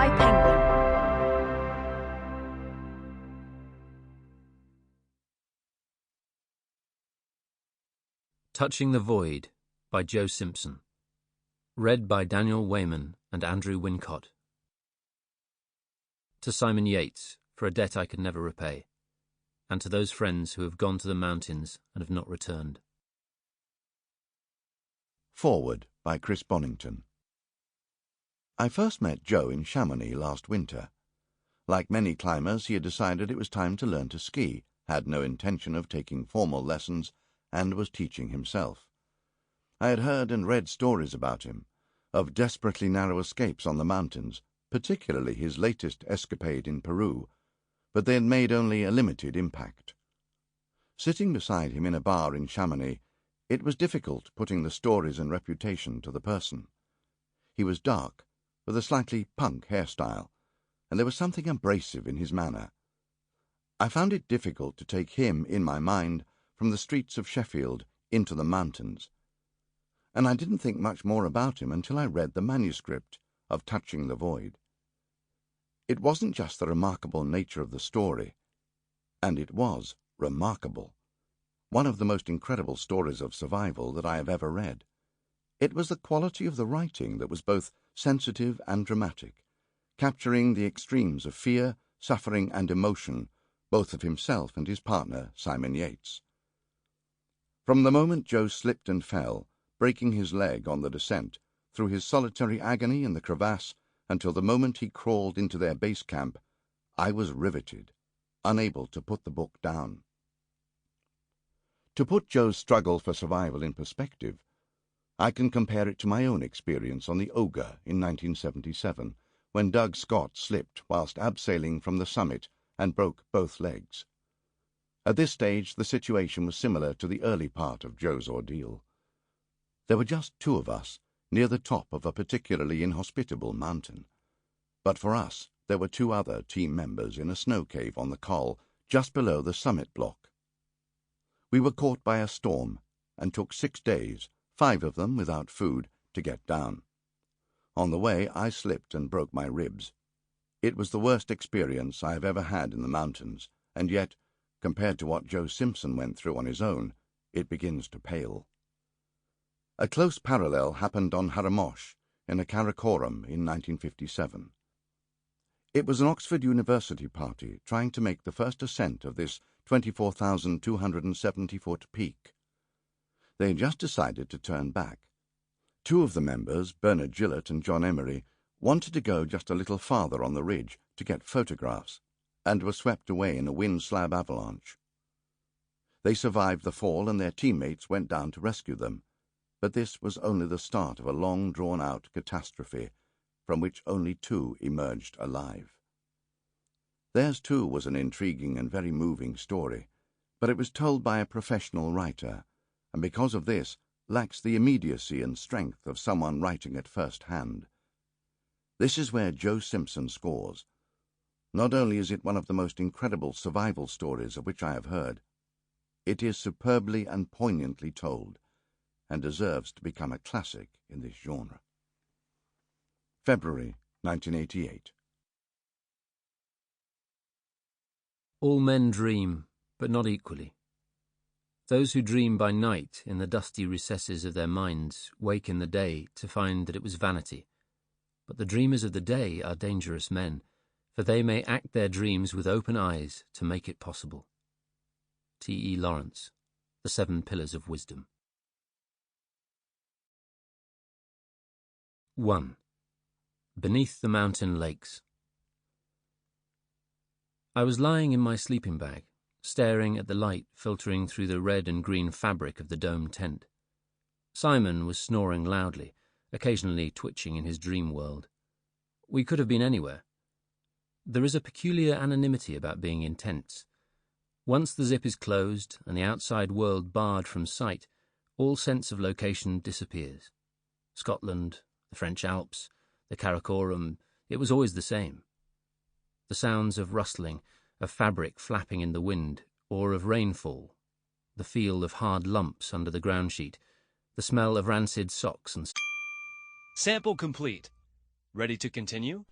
by Penguin. Touching the Void by Joe Simpson. Read by Daniel Weyman and Andrew Wincott. To Simon Yates, for a debt I could never repay, and to those friends who have gone to the mountains and have not returned. Forward by Chris Bonington. I first met Joe in Chamonix last winter. Like many climbers, he had decided it was time to learn to ski, had no intention of taking formal lessons, and was teaching himself. I had heard and read stories about him, of desperately narrow escapes on the mountains, particularly his latest escapade in Peru, but they had made only a limited impact. Sitting beside him in a bar in Chamonix, it was difficult putting the stories and reputation to the person. He was dark, with a slightly punk hairstyle, and there was something abrasive in his manner. I found it difficult to take him, in my mind, from the streets of Sheffield into the mountains, and I didn't think much more about him until I read the manuscript of Touching the Void. It wasn't just the remarkable nature of the story, and it was remarkable, one of the most incredible stories of survival that I have ever read. It was the quality of the writing that was both sensitive and dramatic, capturing the extremes of fear, suffering, and emotion, both of himself and his partner, Simon Yates. From the moment Joe slipped and fell, breaking his leg on the descent, through his solitary agony in the crevasse, until the moment he crawled into their base camp, I was riveted, unable to put the book down. To put Joe's struggle for survival in perspective, I can compare it to my own experience on the Ogre in 1977, when Doug Scott slipped whilst abseiling from the summit and broke both legs. At this stage, the situation was similar to the early part of Joe's ordeal. There were just two of us, near the top of a particularly inhospitable mountain. But for us, there were two other team members in a snow cave on the col, just below the summit block. We were caught by a storm, and took 6 days, 5 of them without food, to get down. On the way, I slipped and broke my ribs. It was the worst experience I have ever had in the mountains, and yet, compared to what Joe Simpson went through on his own, it begins to pale. A close parallel happened on Haramosh, in a Karakoram in 1957. It was an Oxford University party trying to make the first ascent of this 24,270-foot peak. They had just decided to turn back. 2 of the members, Bernard Gillett and John Emery, wanted to go just a little farther on the ridge to get photographs, and were swept away in a wind-slab avalanche. They survived the fall, and their teammates went down to rescue them, but this was only the start of a long drawn-out catastrophe, from which only 2 emerged alive. Theirs, too, was an intriguing and very moving story, but it was told by a professional writer, and because of this, lacks the immediacy and strength of someone writing at first hand. This is where Joe Simpson scores. Not only is it one of the most incredible survival stories of which I have heard, it is superbly and poignantly told, and deserves to become a classic in this genre. February 1988. All men dream, but not equally. Those who dream by night in the dusty recesses of their minds wake in the day to find that it was vanity. But the dreamers of the day are dangerous men, for they may act their dreams with open eyes to make it possible. T. E. Lawrence, The 7 Pillars of Wisdom. 1. Beneath the Mountain Lakes. I was lying in my sleeping bag, staring at the light filtering through the red and green fabric of the dome tent. Simon was snoring loudly, occasionally twitching in his dream world. We could have been anywhere. There is a peculiar anonymity about being in tents. Once the zip is closed and the outside world barred from sight, all sense of location disappears. Scotland, the French Alps, the Karakoram, it was always the same. The sounds of rustling, of fabric flapping in the wind, or of rainfall, the feel of hard lumps under the ground sheet, the smell of rancid socks and... Sample complete. Ready to continue?